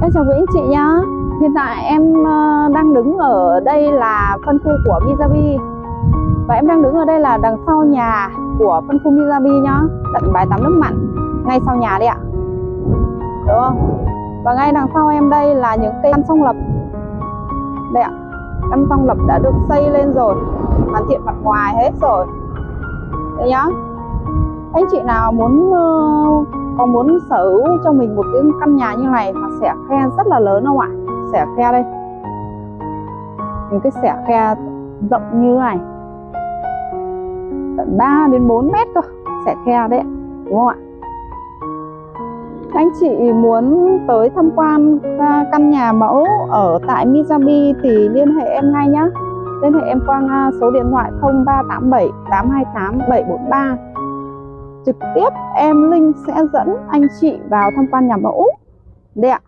Em chào quý anh chị nhá. Hiện tại em đang đứng ở đây là phân khu của Mizabi. Và em đang đứng ở đây là đằng sau nhà của phân khu Mizabi nhá. Tận bãi tắm nước mặn ngay sau nhà đấy ạ. Đúng không? Và ngay đằng sau em đây là những cây căn song lập. Đây ạ. Căn song lập đã được xây lên rồi, hoàn thiện mặt ngoài hết rồi. Đấy nhá. Anh chị nào có muốn sở hữu cho mình một cái căn nhà như này mà xẻ khe rất là lớn không ạ? Xẻ khe đây, những cái xẻ khe rộng như này, tận 3 đến 4 mét cơ, xẻ khe đấy, đúng không ạ? Anh chị muốn tới tham quan căn nhà mẫu ở tại Mizabi thì liên hệ em ngay nhé. Liên hệ em qua số điện thoại 0387 828 743. Trực tiếp em Linh sẽ dẫn anh chị vào tham quan nhà mẫu. Đây ạ.